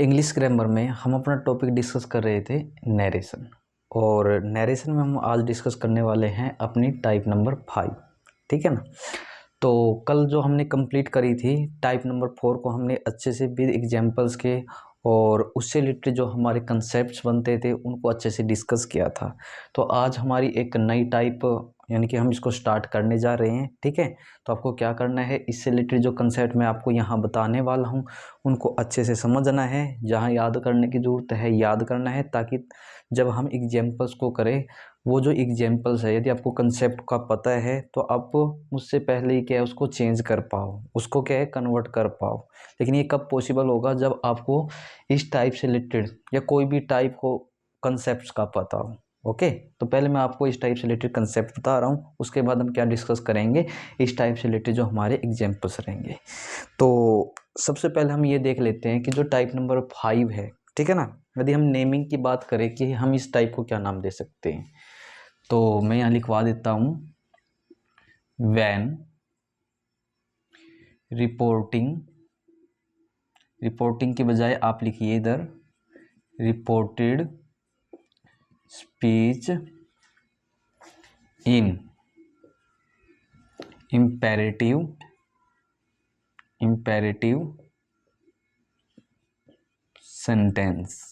English grammar में हम अपना टॉपिक डिस्कस कर रहे थे नरेशन। और नरेशन में हम आज डिस्कस करने वाले हैं अपनी टाइप नंबर 5। ठीक है ना। तो कल जो हमने कंप्लीट करी थी टाइप नंबर 4 को हमने अच्छे से विद एग्जांपल्स के और उससे रिलेटेड जो हमारे कंसेप्ट्स बनते थे उनको अच्छे से डिस्कस किया था। तो आज हमारी एक नई टाइप यानी कि हम इसको स्टार्ट करने जा रहे हैं। ठीक है। तो आपको क्या करना है, इससे रिलेटेड जो कंसेप्ट मैं आपको यहाँ बताने वाला हूँ उनको अच्छे से समझना है। जहाँ याद करने की ज़रूरत है याद करना है, ताकि जब हम एग्जाम्पल्स को करें वो जो एग्जाम्पल्स है यदि आपको कंसेप्ट का पता है तो आप उससे पहले ही क्या है उसको चेंज कर पाओ, उसको क्या है कन्वर्ट कर पाओ। लेकिन ये कब पॉसिबल होगा, जब आपको इस टाइप से रिलेटेड या कोई भी टाइप को कंसेप्ट का पता हो। ओके। तो पहले मैं आपको इस टाइप से रिलेटेड कंसेप्ट बता रहा हूँ, उसके बाद हम क्या डिस्कस करेंगे इस टाइप से रिलेटेड जो हमारे एग्जाम्पल्स रहेंगे। तो सबसे पहले हम ये देख लेते हैं कि जो टाइप नंबर 5 है, ठीक है ना, यदि हम नेमिंग की बात करें कि हम इस टाइप को क्या नाम दे सकते हैं, तो मैं यहाँ लिखवा देता हूँ व्हेन रिपोर्टिंग के बजाय आप लिखिए इधर reported speech in imperative sentence.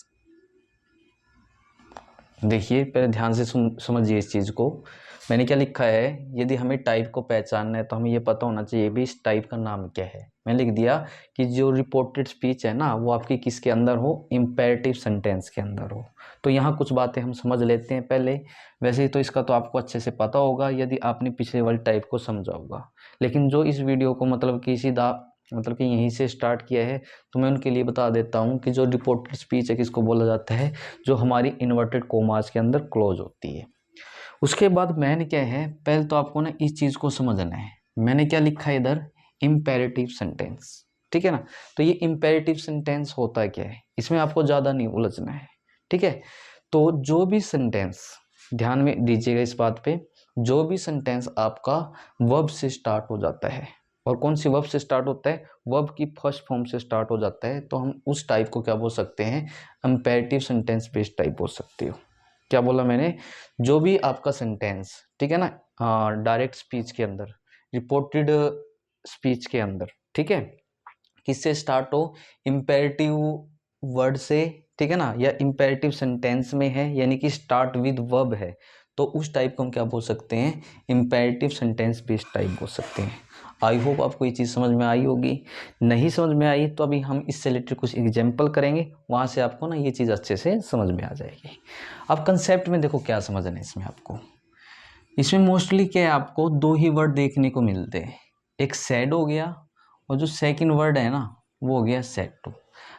देखिए पहले ध्यान से समझिए इस चीज़ को। मैंने क्या लिखा है, यदि हमें टाइप को पहचानना है तो हमें ये पता होना चाहिए भी इस टाइप का नाम क्या है। मैंने लिख दिया कि जो रिपोर्टेड स्पीच है ना वो आपकी किसके अंदर हो, इम्पेरेटिव सेंटेंस के अंदर हो। तो यहाँ कुछ बातें हम समझ लेते हैं पहले। वैसे तो इसका तो आपको अच्छे से पता होगा यदि आपने पिछले वाले टाइप को समझा होगा, लेकिन जो इस वीडियो को मतलब कि सीधा मतलब कि यहीं से स्टार्ट किया है तो मैं उनके लिए बता देता हूँ कि जो रिपोर्टेड स्पीच है किसको बोला जाता है, जो हमारी इन्वर्टेड कोमास के अंदर क्लोज होती है। उसके बाद मैंने क्या है, पहले तो आपको ना इस चीज़ को समझना है। मैंने क्या लिखा है इधर, इम्पेरेटिव सेंटेंस। ठीक है ना। तो ये इम्पेरेटिव सेंटेंस होता क्या है, इसमें आपको ज़्यादा नहीं उलझना है। ठीक है। तो जो भी सेंटेंस, ध्यान में दीजिएगा इस बात पे, जो भी सेंटेंस आपका वर्ब से स्टार्ट हो जाता है, और कौन सी वर्ब से स्टार्ट होता है, वर्ब की फर्स्ट फॉर्म से स्टार्ट हो जाता है, तो हम उस टाइप को क्या बोल सकते हैं, इम्पेरेटिव सेंटेंस बेस्ड टाइप बोल सकते हो। क्या बोला मैंने, जो भी आपका सेंटेंस, ठीक है ना, डायरेक्ट स्पीच के अंदर, रिपोर्टेड स्पीच के अंदर, ठीक है, किससे स्टार्ट हो, इम्पेरेटिव वर्ड से, ठीक है ना, या इम्पेरेटिव सेंटेंस में है यानी कि स्टार्ट विद वर्ब है, तो उस टाइप को हम क्या बोल सकते हैं, इम्पेरेटिव सेंटेंस बेस्ड टाइप बोल सकते हैं। आई होप आपको ये चीज़ समझ में आई होगी। नहीं समझ में आई तो अभी हम इससे रिलेटेड कुछ एग्जाम्पल करेंगे, वहाँ से आपको ना ये चीज़ अच्छे से समझ में आ जाएगी। अब कंसेप्ट में देखो क्या समझना है इसमें आपको। इसमें मोस्टली क्या है, आपको दो ही वर्ड देखने को मिलते हैं, एक सैड हो गया और जो सेकंड वर्ड है ना वो हो गया सेड टू।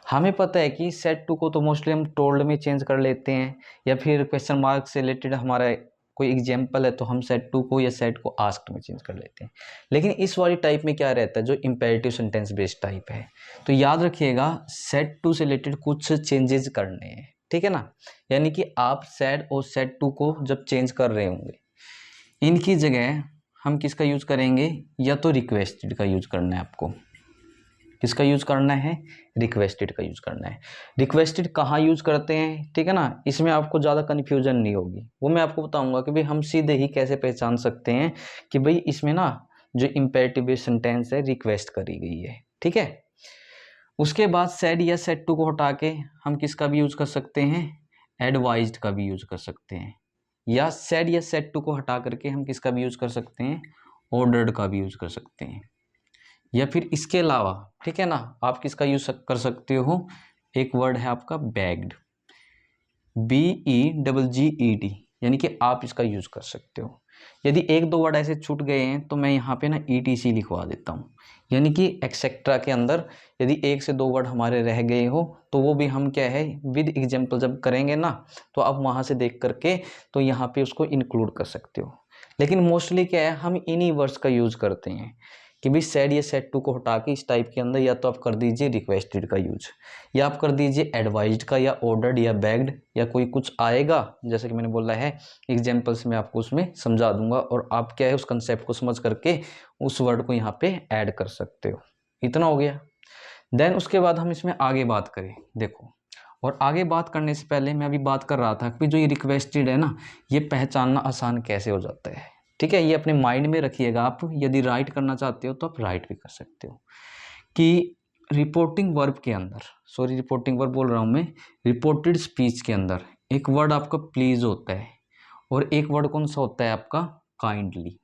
हमें पता है कि सेड टू को तो मोस्टली हम टोल्ड में चेंज कर लेते हैं, या फिर क्वेश्चन मार्क से रिलेटेड हमारा कोई एग्जाम्पल है तो हम सेड टू को या सेड को आस्क्ड में चेंज कर लेते हैं। लेकिन इस वाली टाइप में क्या रहता है, जो इम्पेरेटिव सेंटेंस बेस्ड टाइप है, तो याद रखिएगा सेड टू से रिलेटेड कुछ चेंजेस करने हैं। ठीक है ना। यानी कि आप सेड और सेड टू को जब चेंज कर रहे होंगे, इनकी जगह हम किसका यूज करेंगे, या तो रिक्वेस्टेड का यूज करना है आपको। किसका यूज करना है, रिक्वेस्टेड का यूज करना है। रिक्वेस्टेड कहाँ यूज करते हैं, ठीक है ना, इसमें आपको ज़्यादा कन्फ्यूजन नहीं होगी, वो मैं आपको बताऊंगा कि भाई हम सीधे ही कैसे पहचान सकते हैं कि भाई इसमें ना जो इम्पेरेटिव बेस्ड सेंटेंस है रिक्वेस्ट करी गई है। ठीक है। उसके बाद सेड या सेड टू को हटा के हम किसका भी यूज कर सकते हैं, एडवाइज्ड का भी यूज कर सकते हैं, या सेड या सेड टू को हटा करके हम किसका भी यूज कर सकते हैं, ऑर्डर्ड का भी यूज कर सकते हैं। या फिर इसके अलावा, ठीक है ना, आप किसका यूज कर सकते हो, एक वर्ड है आपका बैग्ड, BEGGED, यानी कि आप इसका यूज कर सकते हो। यदि एक दो वर्ड ऐसे छूट गए हैं तो मैं यहाँ पे ना ETC लिखवा देता हूँ, यानी कि एक्सेट्रा के अंदर यदि एक से दो वर्ड हमारे रह गए हो तो वो भी हम क्या है विद एग्जाम्पल जब करेंगे ना, तो आप वहाँ से देख करके तो यहाँ पे उसको इंक्लूड कर सकते हो। लेकिन मोस्टली क्या है, हम इन्हीं वर्ड्स का यूज करते हैं कि भी सेड या सेड टू को हटा के इस टाइप के अंदर या तो आप कर दीजिए रिक्वेस्टेड का यूज, या आप कर दीजिए एडवाइज्ड का, या ऑर्डर्ड, या बैग्ड, या कोई कुछ आएगा जैसे कि मैंने बोला है एग्जाम्पल्स में आपको उसमें समझा दूंगा, और आप क्या है उस कंसेप्ट को समझ करके उस वर्ड को यहाँ पे ऐड कर सकते हो। इतना हो गया। देन उसके बाद हम इसमें आगे बात करें, देखो, और आगे बात करने से पहले मैं अभी बात कर रहा था कि जो ये रिक्वेस्टेड है ना, ये पहचानना आसान कैसे हो जाता है। ठीक है, ये अपने माइंड में रखिएगा। आप यदि राइट करना चाहते हो तो आप राइट भी कर सकते हो कि रिपोर्टिंग वर्ब के अंदर, सॉरी रिपोर्टिंग वर्ब बोल रहा हूँ मैं, रिपोर्टेड स्पीच के अंदर एक वर्ड आपका प्लीज होता है और एक वर्ड कौन सा होता है आपका काइंडली।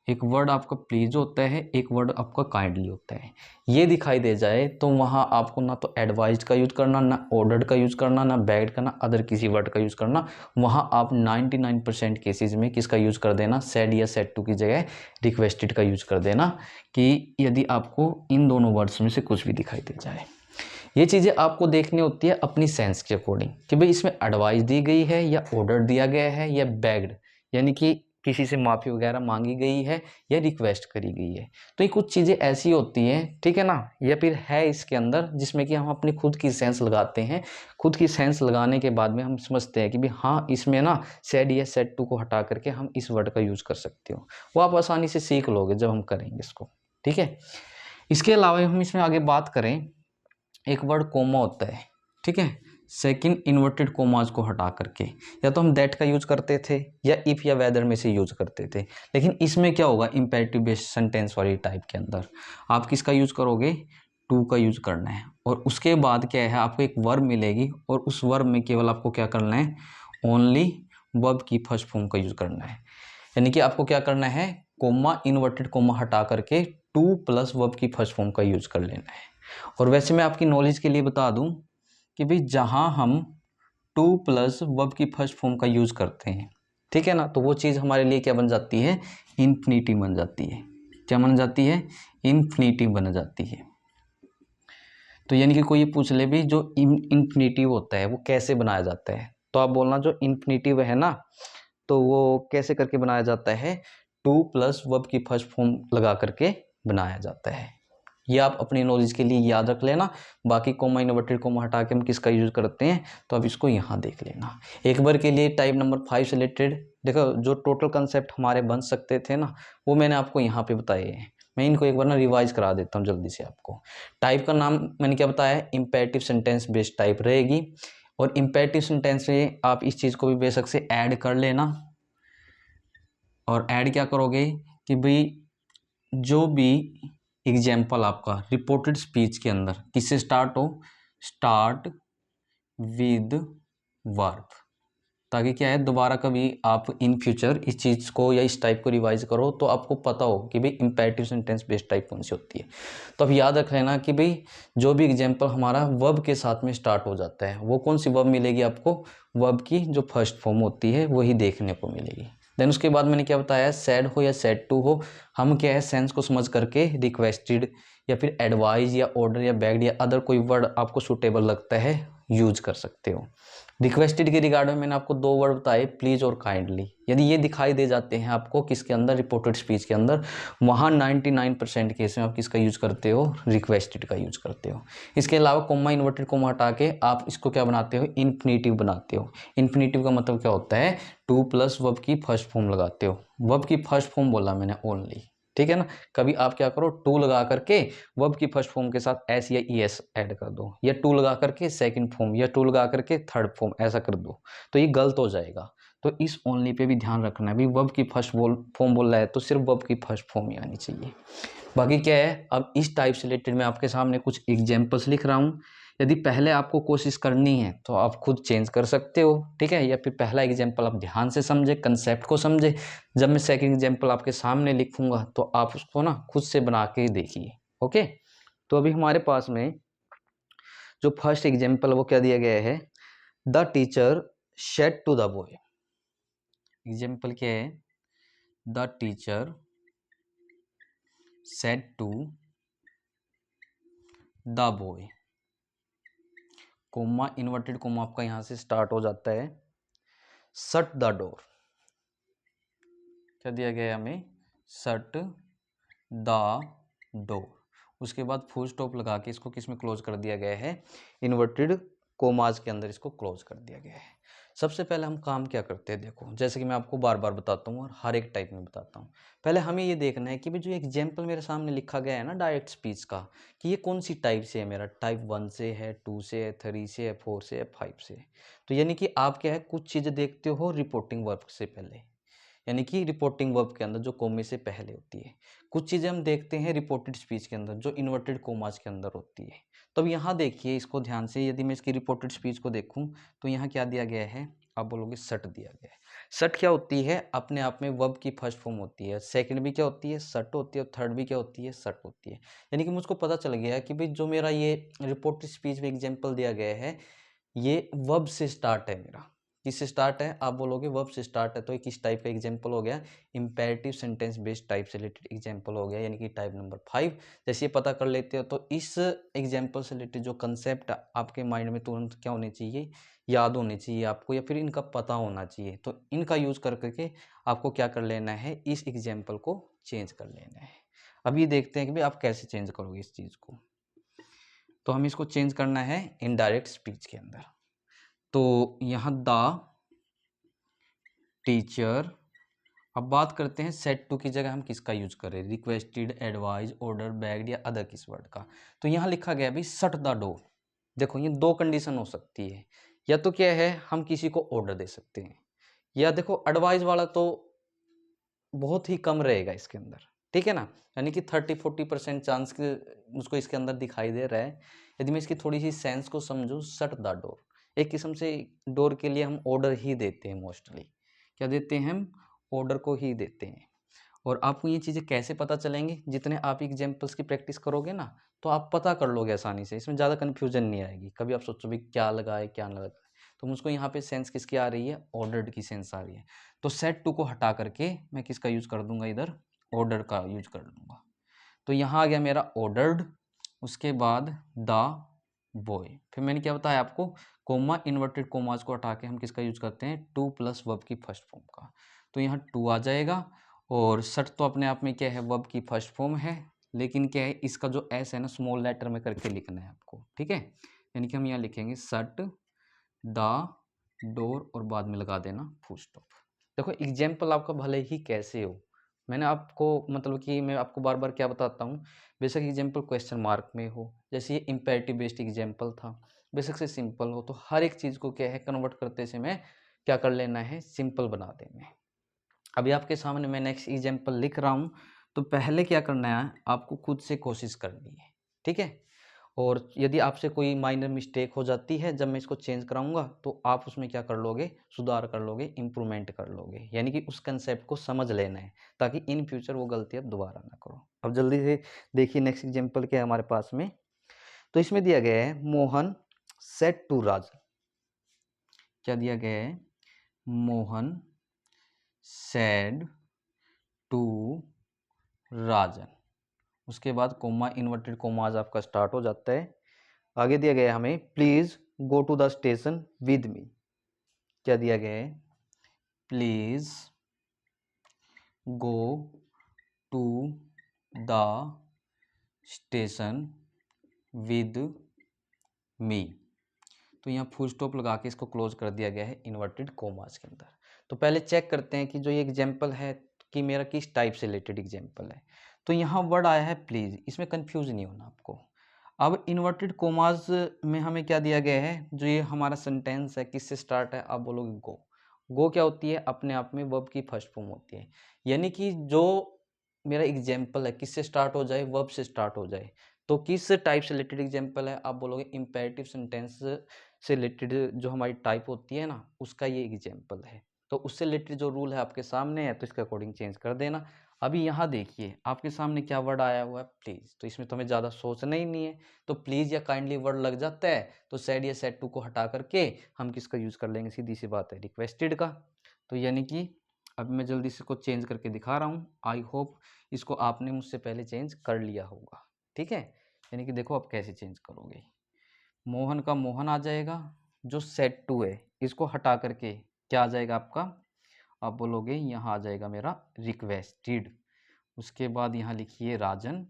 एक वर्ड आपका प्लीज होता है, एक वर्ड आपका काइंडली होता है। ये दिखाई दे जाए तो वहाँ आपको ना तो एडवाइज्ड का यूज़ करना, ना ऑर्डर्ड का यूज़ करना, ना बेग्ड का, ना अदर किसी वर्ड का यूज़ करना। वहाँ आप 99% केसेस में किसका यूज़ कर देना, सेड या सेड टू की जगह रिक्वेस्टेड का यूज़ कर देना, कि यदि आपको इन दोनों वर्ड्स में से कुछ भी दिखाई दे जाए। ये चीज़ें आपको देखनी होती है अपनी सेंस के अकॉर्डिंग कि भाई इसमें एडवाइस दी गई है या ऑर्डर दिया गया है या बेग्ड, यानी कि किसी से माफ़ी वगैरह मांगी गई है या रिक्वेस्ट करी गई है। तो ये कुछ चीज़ें ऐसी होती हैं, ठीक है ना, या फिर है इसके अंदर जिसमें कि हम अपनी खुद की सेंस लगाते हैं। खुद की सेंस लगाने के बाद में हम समझते हैं कि भाई हाँ, इसमें ना सेड या सेड टू को हटा करके हम इस वर्ड का यूज़ कर सकते हो। वो आप आसानी से सीख लोगे जब हम करेंगे इसको। ठीक है, इसके अलावा हम इसमें आगे बात करें, एक वर्ड कोमा होता है, ठीक है, सेकंड इन्वर्टेड कोमाज को हटा करके या तो हम दैट का यूज करते थे या इफ या वेदर में से यूज करते थे। लेकिन इसमें क्या होगा, इंपेरेटिव बेस्ड सेंटेंस वाली टाइप के अंदर आप किसका यूज करोगे, टू का यूज करना है। और उसके बाद क्या है, आपको एक वर्ब मिलेगी और उस वर्ब में केवल आपको क्या करना है, ओनली वर्ब की फर्स्ट फॉर्म का यूज करना है। यानी कि आपको क्या करना है, कोमा इन्वर्टेड कोमा हटा करके टू प्लस वर्ब की फर्स्ट फॉर्म का यूज कर लेना है। और वैसे मैं आपकी नॉलेज के लिए बता दूं कि भाई जहां हम टू प्लस वर्ब की फर्स्ट फॉर्म का यूज करते हैं, ठीक है ना, तो वो चीज़ हमारे लिए क्या बन जाती है, इन्फिनिटिव बन जाती है। क्या बन जाती है, इन्फिनिटिव बन जाती है। तो यानी कि कोई ये पूछ ले भी जो इन्फिनिटिव होता है वो कैसे बनाया जाता है, तो आप बोलना जो इन्फिनिटिव है ना, तो वो कैसे करके बनाया जाता है, टू प्लस वर्ब की फर्स्ट फॉर्म लगा करके बनाया जाता है। ये आप अपनी नॉलेज के लिए याद रख लेना। बाकी कोमा इन्वर्टेड कोमा हटा के हम किसका यूज करते हैं, तो अब इसको यहाँ देख लेना। एक बार के लिए टाइप नंबर 5 से रिलेटेड देखो, जो टोटल कंसेप्ट हमारे बन सकते थे ना, वो मैंने आपको यहाँ पे बताए हैं। मैं इनको एक बार ना रिवाइज करा देता हूँ जल्दी से आपको। टाइप का नाम मैंने क्या बताया, इंपेरेटिव सेंटेंस बेस्ड टाइप रहेगी। और इंपेरेटिव सेंटेंस में आप इस चीज़ को भी बेशक से ऐड कर लेना। और ऐड क्या करोगे कि भाई जो भी एग्जाम्पल आपका रिपोर्टेड स्पीच के अंदर किससे स्टार्ट हो, स्टार्ट विद वर्ब, ताकि क्या है दोबारा कभी आप इन फ्यूचर इस चीज़ को या इस टाइप को रिवाइज करो तो आपको पता हो कि भाई इंपेरेटिव सेंटेंस बेस्ड टाइप कौन सी होती है। तो अब याद रख लेना कि भाई जो भी एग्जाम्पल हमारा वर्ब के साथ में स्टार्ट हो जाता है, वो कौन सी वर्ब मिलेगी आपको, वर्ब की जो फर्स्ट फॉर्म होती है वही देखने को मिलेगी। देन उसके बाद मैंने क्या बताया, सैड हो या सैड टू हो, हम क्या है सेंस को समझ करके रिक्वेस्टेड या फिर एडवाइज या ऑर्डर या बेग्ड या अदर कोई वर्ड आपको सूटेबल लगता है यूज कर सकते हो। रिक्वेस्टेड के रिगार्ड में मैंने आपको दो वर्ड बताए, प्लीज और काइंडली। यदि ये दिखाई दे जाते हैं आपको किसके अंदर, रिपोर्टेड स्पीच के अंदर, वहाँ 99% केस में आप किसका यूज करते हो, रिक्वेस्टेड का यूज करते हो। इसके अलावा कोमा इन्वर्टेड कोमा हटा के आप इसको क्या बनाते हो, इन्फिनिटिव बनाते हो। इन्फिनिटिव का मतलब क्या होता है, टू प्लस वर्ब की फर्स्ट फॉर्म लगाते हो। वर्ब की फर्स्ट फॉर्म बोला मैंने ओनली, ठीक है ना। कभी आप क्या करो, टू लगा करके वर्ब की फर्स्ट फॉर्म के साथ एस या ई एस ऐड कर दो, या टू लगा करके सेकंड फॉर्म, या टू लगा करके थर्ड फॉर्म, ऐसा कर दो तो ये गलत हो जाएगा। तो इस ओनली पे भी ध्यान रखना है, भाई वर्ब की फर्स्ट फॉर्म बोल रहा है तो सिर्फ वर्ब की फर्स्ट फॉर्म ही आनी चाहिए। बाकी क्या है, अब इस टाइप से रिलेटेड मैं आपके सामने कुछ एग्जाम्पल्स लिख रहा हूँ। यदि पहले आपको कोशिश करनी है तो आप खुद चेंज कर सकते हो, ठीक है, या फिर पहला एग्जाम्पल आप ध्यान से समझे, कंसेप्ट को समझे। जब मैं सेकंड एग्जाम्पल आपके सामने लिखूंगा तो आप उसको ना खुद से बना के देखिए। ओके, तो अभी हमारे पास में जो फर्स्ट एग्जाम्पल वो क्या दिया गया है, the teacher said to the boy. Example क्या है, the teacher said to the boy, comma inverted comma आपका यहां से स्टार्ट हो जाता है, शट द डोर। क्या दिया गया है हमें, शट द डोर। उसके बाद फुल स्टॉप लगा के इसको किस में क्लोज कर दिया गया है, इन्वर्टेड कोमाज के अंदर इसको क्लोज कर दिया गया है। सबसे पहले हम काम क्या करते हैं, देखो जैसे कि मैं आपको बार बार बताता हूँ और हर एक टाइप में बताता हूँ। पहले हमें ये देखना है कि भाई जो एग्जाम्पल मेरे सामने लिखा गया है ना डायरेक्ट स्पीच का, कि ये कौन सी टाइप से है, मेरा टाइप 1 से है, 2 से है, 3 से है, 4 से है, 5 से है। तो यानी कि आप क्या है कुछ चीज़ें देखते हो रिपोर्टिंग वर्ब से पहले, यानी कि रिपोर्टिंग वर्ब के अंदर जो कोमे से पहले होती है। कुछ चीज़ें हम देखते हैं रिपोर्टेड स्पीच के अंदर जो इन्वर्टेड कोमास के अंदर होती है। तब यहाँ देखिए इसको ध्यान से, यदि मैं इसकी रिपोर्टेड स्पीच को देखूँ तो यहाँ क्या दिया गया है, आप बोलोगे सट दिया गया है। सट क्या होती है, अपने आप में वर्ब की फर्स्ट फॉर्म होती है, सेकंड भी क्या होती है सट होती है, और थर्ड भी क्या होती है सट होती है। यानी कि मुझको पता चल गया कि भाई जो मेरा ये रिपोर्टेड स्पीच में एग्जाम्पल दिया गया है ये वर्ब से स्टार्ट है, मेरा किससे स्टार्ट है, आप बोलोगे वर्ब से स्टार्ट है। तो ये किस टाइप का एग्जाम्पल हो गया, इंपेरेटिव सेंटेंस बेस्ड टाइप से रिलेटेड एग्जाम्पल हो गया, यानी कि टाइप नंबर 5। जैसे ये पता कर लेते हो तो इस एग्जाम्पल से रिलेटेड जो कंसेप्ट आपके माइंड में तुरंत क्या होने चाहिए, याद होने चाहिए आपको, या फिर इनका पता होना चाहिए। तो इनका यूज कर करके आपको क्या कर लेना है, इस एग्जाम्पल को चेंज कर लेना है। अब ये देखते हैं कि भाई आप कैसे चेंज करोगे इस चीज को। तो हम इसको चेंज करना है इनडायरेक्ट स्पीच के अंदर। तो यहाँ द टीचर, अब बात करते हैं सेट टू की जगह हम किसका यूज करें, रिक्वेस्टेड, एडवाइज, ऑर्डर, बैग्ड या अदर किस वर्ड का। तो यहाँ लिखा गया भाई शट द डोर। देखो ये दो कंडीशन हो सकती है, या तो क्या है हम किसी को ऑर्डर दे सकते हैं, या देखो एडवाइस वाला तो बहुत ही कम रहेगा इसके अंदर, ठीक है ना। यानी कि 30-40% चांस मुझको इसके अंदर दिखाई दे रहा है। यदि मैं इसकी थोड़ी सी सेंस को समझूं, शट द डोर एक किस्म से डोर के लिए हम ऑर्डर ही देते हैं, मोस्टली क्या देते हैं हम, ऑर्डर को ही देते हैं। और आपको ये चीज़ें कैसे पता चलेंगी, जितने आप एग्जाम्पल्स की प्रैक्टिस करोगे ना तो आप पता कर लोगे आसानी से, इसमें ज़्यादा कन्फ्यूजन नहीं आएगी। कभी आप सोचो भी क्या लगा है क्या ना लगा है, तो मुझको यहाँ पे सेंस किसकी आ रही है, ऑर्डर्ड की सेंस आ रही है। तो सेट टू को हटा करके मैं किसका यूज कर दूंगा, इधर ऑर्डर का यूज कर लूंगा। तो यहाँ आ गया मेरा ऑर्डर्ड, उसके बाद द बॉय, फिर मैंने क्या बताया आपको, कोमा इन्वर्टेड कोमास को हटा के हम किसका यूज करते हैं, टू प्लस वर्ब की फर्स्ट फॉर्म का। तो यहाँ टू आ जाएगा, और सट तो अपने आप में क्या है वर्ब की फर्स्ट फॉर्म है, लेकिन क्या है इसका जो एस है ना स्मॉल लेटर में करके लिखना है आपको, ठीक है। यानी कि हम यहाँ लिखेंगे सट द डोर और बाद में लगा देना फुल स्टॉप। देखो एग्जाम्पल आपका भले ही कैसे हो, मैंने आपको मतलब कि मैं आपको बार बार क्या बताता हूँ, बेशक एग्जाम्पल क्वेश्चन मार्क में हो, जैसे ये इम्पेरेटिव बेस्ड एग्जाम्पल था, बेशक से सिंपल हो, तो हर एक चीज़ को क्या है कन्वर्ट करते समय क्या कर लेना है, सिंपल बना देना है। अभी आपके सामने मैं नेक्स्ट एग्जाम्पल लिख रहा हूँ, तो पहले क्या करना है आपको खुद से कोशिश करनी है, ठीक है। और यदि आपसे कोई माइनर मिस्टेक हो जाती है जब मैं इसको चेंज कराऊंगा, तो आप उसमें क्या कर लोगे, सुधार कर लोगे, इम्प्रूवमेंट कर लोगे, यानी कि उस कंसेप्ट को समझ लेना है ताकि इन फ्यूचर वो गलती अब दोबारा ना करो। अब जल्दी से देखिए नेक्स्ट एग्जाम्पल क्या है हमारे पास में। तो इसमें दिया गया है मोहन सेड टू राजन, क्या दिया गया है, मोहन सेड टू राजन, उसके बाद कोमा इन्वर्टेड कोमाज आपका स्टार्ट हो जाता है। आगे दिया गया है हमें please go to the station with me, क्या दिया गया है, please go to the station with me. तो यहाँ फुल स्टॉप लगा के इसको क्लोज कर दिया गया है इन्वर्टेड कोमास के अंदर। तो पहले चेक करते हैं कि जो ये एग्जाम्पल है कि मेरा किस टाइप से रिलेटेड एग्जाम्पल है। तो यहाँ वर्ड आया है प्लीज, इसमें कंफ्यूज नहीं होना आपको। अब इन्वर्टेड कोमास में हमें क्या दिया गया है, जो ये हमारा सेंटेंस है किससे स्टार्ट है, आप बोलोगे गो। गो क्या होती है, अपने आप में वर्ब की फर्स्ट फॉर्म होती है, यानी कि जो मेरा एग्जाम्पल है किससे स्टार्ट हो जाए, वर्ब से स्टार्ट हो जाए। तो किस टाइप से रिलेटेड एग्जाम्पल है, आप बोलोगे इंपेरेटिव सेंटेंस से रिलेटेड जो हमारी टाइप होती है ना उसका ये एग्जाम्पल है। तो उससे रिलेटेड जो रूल है आपके सामने है, तो इसके अकॉर्डिंग चेंज कर देना। अभी यहाँ देखिए आपके सामने क्या वर्ड आया हुआ है प्लीज, तो इसमें तो हमें ज़्यादा सोचना ही नहीं है। तो प्लीज या काइंडली वर्ड लग जाता है, तो सैड या सैड टू को हटा करके हम किसका यूज कर लेंगे, सीधी सी बात है रिक्वेस्टेड का। तो यानी कि अब मैं जल्दी से इसको चेंज करके दिखा रहा हूँ, आई होप इसको आपने मुझसे पहले चेंज कर लिया होगा, ठीक है। यानी कि देखो आप कैसे चेंज करोगे, मोहन का मोहन आ जाएगा, जो सेट टू है इसको हटा करके क्या आ जाएगा आपका, आप बोलोगे यहाँ आ जाएगा मेरा रिक्वेस्टेड। उसके बाद यहाँ लिखिए राजन,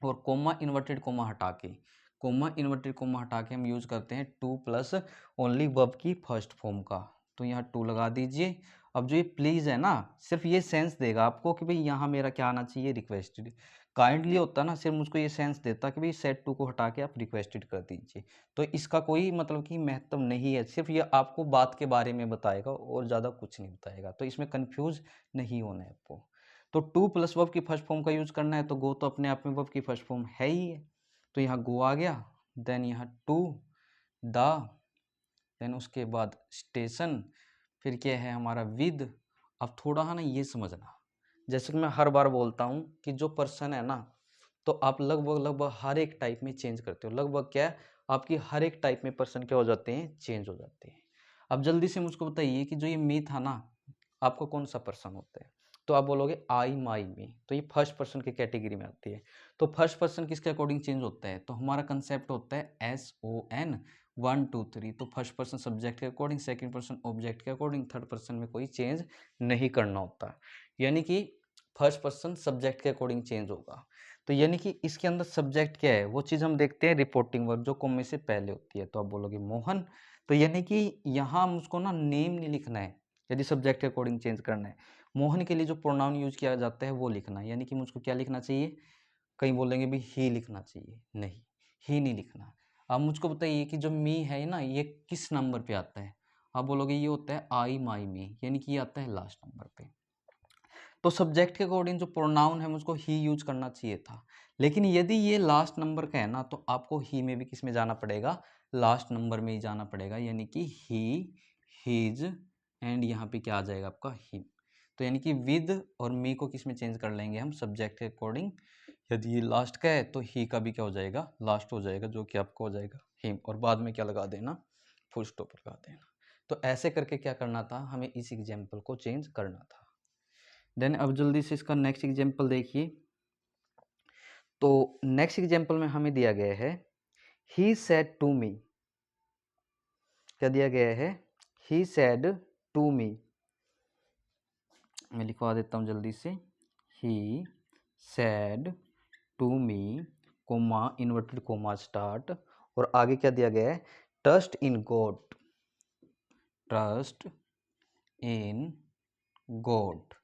और कोमा इन्वर्टेड कोमा हटा के कोमा इन्वर्टेड कोमा हटा के हम यूज करते हैं टू प्लस ओनली वर्ब की फर्स्ट फॉर्म का, तो यहाँ टू लगा दीजिए। अब जो ये प्लीज है ना, सिर्फ ये सेंस देगा आपको कि भाई यहाँ मेरा क्या आना चाहिए, रिक्वेस्टेड। काइंडली होता ना, सिर्फ मुझको ये सेंस देता कि भाई सेट टू को हटा के आप रिक्वेस्टेड कर दीजिए। तो इसका कोई मतलब कि महत्व नहीं है, सिर्फ ये आपको बात के बारे में बताएगा और ज़्यादा कुछ नहीं बताएगा, तो इसमें कन्फ्यूज नहीं होना है आपको। तो टू प्लस वर्ब की फर्स्ट फॉर्म का यूज करना है, तो गो तो अपने आप में वर्ब की फर्स्ट फॉर्म है ही है, तो यहाँ गो आ गया, देन यहाँ टू द, देन उसके बाद स्टेशन, फिर क्या है हमारा विद। अब थोड़ा है ना ये समझना, जैसे कि मैं हर बार बोलता हूँ कि जो पर्सन है ना, तो आप लगभग हर एक टाइप में चेंज करते हो। लगभग क्या है, आपकी हर एक टाइप में पर्सन क्या हो जाते हैं, चेंज हो जाते हैं। अब जल्दी से मुझको बताइए कि जो ये मी था ना, आपको कौन सा पर्सन होता है, तो आप बोलोगे आई माई मी, तो ये फर्स्ट पर्सन की कैटेगरी में आती है। तो फर्स्ट पर्सन किसके अकॉर्डिंग चेंज होता है, तो हमारा कंसेप्ट होता है SON 1 2 3। तो फर्स्ट पर्सन सब्जेक्ट के अकॉर्डिंग, सेकंड पर्सन ऑब्जेक्ट के अकॉर्डिंग, थर्ड पर्सन में कोई चेंज नहीं करना होता, यानी कि फर्स्ट पर्सन सब्जेक्ट के अकॉर्डिंग चेंज होगा। तो यानी कि इसके अंदर सब्जेक्ट क्या है, वो चीज़ हम देखते हैं रिपोर्टिंग वर्ब जो कॉमे से पहले होती है। तो आप बोलोगे मोहन, तो यानी कि यहाँ मुझको ना नेम नहीं लिखना है, यदि सब्जेक्ट के अकॉर्डिंग चेंज करना है। मोहन के लिए जो प्रोनाउन यूज किया जाता है वो लिखना है, यानी कि मुझको क्या लिखना चाहिए, कहीं बोलेंगे भी ही लिखना चाहिए, नहीं, ही नहीं लिखना। अब मुझको बताइए कि जो मी है ना, ये किस नंबर पे आता है, आप बोलोगे ये होता है आई माई मी, यानी कि ये आता है लास्ट नंबर पे। तो सब्जेक्ट के अकॉर्डिंग जो प्रोनाउन है मुझको ही यूज करना चाहिए था, लेकिन यदि ये लास्ट नंबर का है ना, तो आपको ही में भी किस में जाना पड़ेगा, लास्ट नंबर में ही जाना पड़ेगा, यानी कि ही, हीज, एंड यहाँ पे क्या आ जाएगा आपका हिम। तो यानी कि विद और मी को किस में चेंज कर लेंगे हम, सब्जेक्ट के अकॉर्डिंग। यदि ये लास्ट का है तो ही का भी क्या हो जाएगा, लास्ट हो जाएगा, जो कि आपको हो जाएगा हिम, और बाद में क्या लगा देना, फुल स्टॉप लगा देना। तो ऐसे करके क्या करना था, हमें इस एग्जाम्पल को चेंज करना था। देन अब जल्दी से इसका नेक्स्ट एग्जाम्पल देखिए। तो नेक्स्ट एग्जाम्पल में हमें दिया गया है ही सेड टू मी, क्या दिया गया है, ही सेड टू मी। मैं लिखवा देता हूं जल्दी से, he said to me, comma inverted comma start, और आगे क्या दिया गया है, trust in God, trust in God,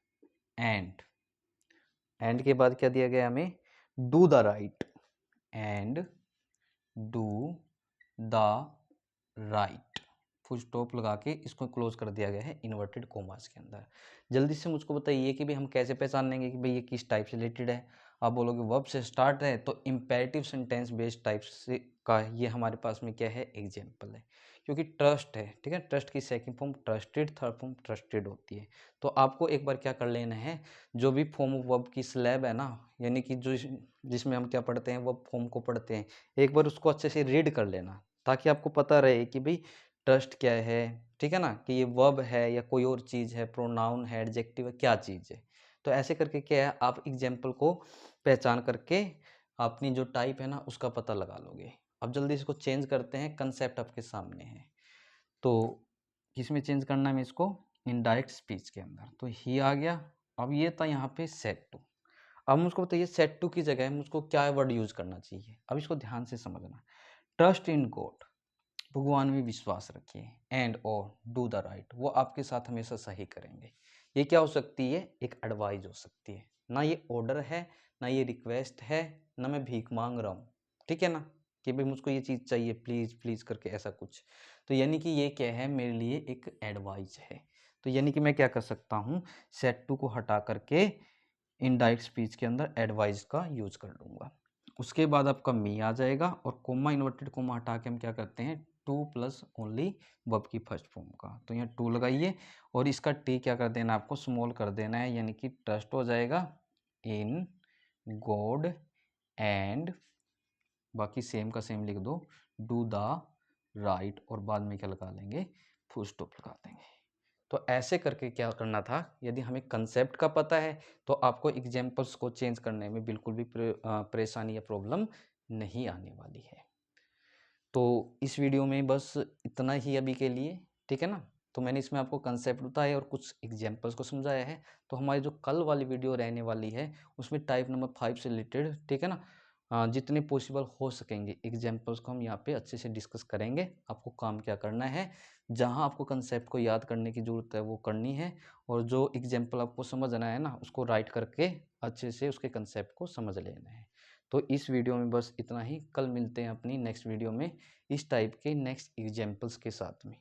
and के बाद क्या दिया गया हमें, do the right, and do the right, full stop लगा के इसको क्लोज कर दिया गया है इन्वर्टेड कोमास के अंदर। जल्दी से मुझको बताइए कि भाई हम कैसे पहचान लेंगे कि भाई ये किस टाइप से रिलेटेड है। आप बोलोगे वर्ब से स्टार्ट है, तो इम्पेरेटिव सेंटेंस बेस्ड टाइप से का ये हमारे पास में क्या है, एग्जाम्पल है, क्योंकि ट्रस्ट है, ठीक है। ट्रस्ट की second form trusted, third form trusted होती है। तो आपको एक बार क्या कर लेना है, जो भी फॉर्म ऑफ वर्ब की स्लैब है ना, यानी कि जो जिसमें हम क्या पढ़ते हैं, वर्ब फॉर्म को पढ़ते हैं, एक बार उसको अच्छे से रीड कर लेना, ताकि आपको पता रहे कि भाई ट्रस्ट क्या है, ठीक है ना, कि ये वर्ब है या कोई और चीज़ है, प्रोनाउन है, एडजेक्टिव है, क्या चीज़ है। तो ऐसे करके क्या है, आप एग्जाम्पल को पहचान करके अपनी जो टाइप है ना उसका पता लगा लोगे। अब जल्दी इसको चेंज करते हैं, कंसेप्ट आपके सामने है, तो किस में चेंज करना है इसको, इनडायरेक्ट स्पीच के अंदर। तो ही आ गया, अब ये था यहाँ पे सेट टू। अब मुझको बताइए सेट टू की जगह मुझको क्या वर्ड यूज करना चाहिए, अब इसको ध्यान से समझना। ट्रस्ट इन गॉड, भगवान में विश्वास रखिए, एंड और डू द राइट, वो आपके साथ हमेशा सही करेंगे। ये क्या हो सकती है, एक एडवाइस हो सकती है, ना ये ऑर्डर है, ना ये रिक्वेस्ट है, ना मैं भीख मांग रहा हूँ, ठीक है ना, कि भाई मुझको ये चीज़ चाहिए प्लीज़ प्लीज़ करके ऐसा कुछ। तो यानी कि ये क्या है, मेरे लिए एक एडवाइस है। तो यानी कि मैं क्या कर सकता हूँ, सेट टू को हटा करके इनडायरेक्ट स्पीच के अंदर एडवाइस का यूज कर लूँगा। उसके बाद आपका मी आ जाएगा, और कोमा इन्वर्टेड कोमा हटा के हम क्या करते हैं, टू प्लस ओनली वर्ब की फर्स्ट फॉर्म का। तो यहाँ टू लगाइए, और इसका टी क्या कर देना, आपको स्मॉल कर देना है, यानी कि ट्रस्ट हो जाएगा इन गॉड, एंड बाकी सेम का सेम लिख दो, डू द राइट, और बाद में क्या लगा लेंगे, फुल स्टॉप लगा देंगे। तो ऐसे करके क्या करना था, यदि हमें कंसेप्ट का पता है तो आपको एग्जाम्पल्स को चेंज करने में बिल्कुल भी परेशानी या प्रॉब्लम नहीं आने वाली है। तो इस वीडियो में बस इतना ही अभी के लिए, ठीक है ना। तो मैंने इसमें आपको कंसेप्ट बताया और कुछ एग्जाम्पल्स को समझाया है। तो हमारी जो कल वाली वीडियो रहने वाली है उसमें टाइप नंबर 5 से रिलेटेड, ठीक है ना, जितने पॉसिबल हो सकेंगे एग्जाम्पल्स को हम यहाँ पे अच्छे से डिस्कस करेंगे। आपको काम क्या करना है, जहाँ आपको कंसेप्ट को याद करने की ज़रूरत है वो करनी है, और जो एग्जाम्पल आपको समझना है ना उसको राइट करके अच्छे से उसके कंसेप्ट को समझ लेना है। तो इस वीडियो में बस इतना ही। कल मिलते हैं अपनी नेक्स्ट वीडियो में इस टाइप के नेक्स्ट एग्जाम्पल्स के साथ में।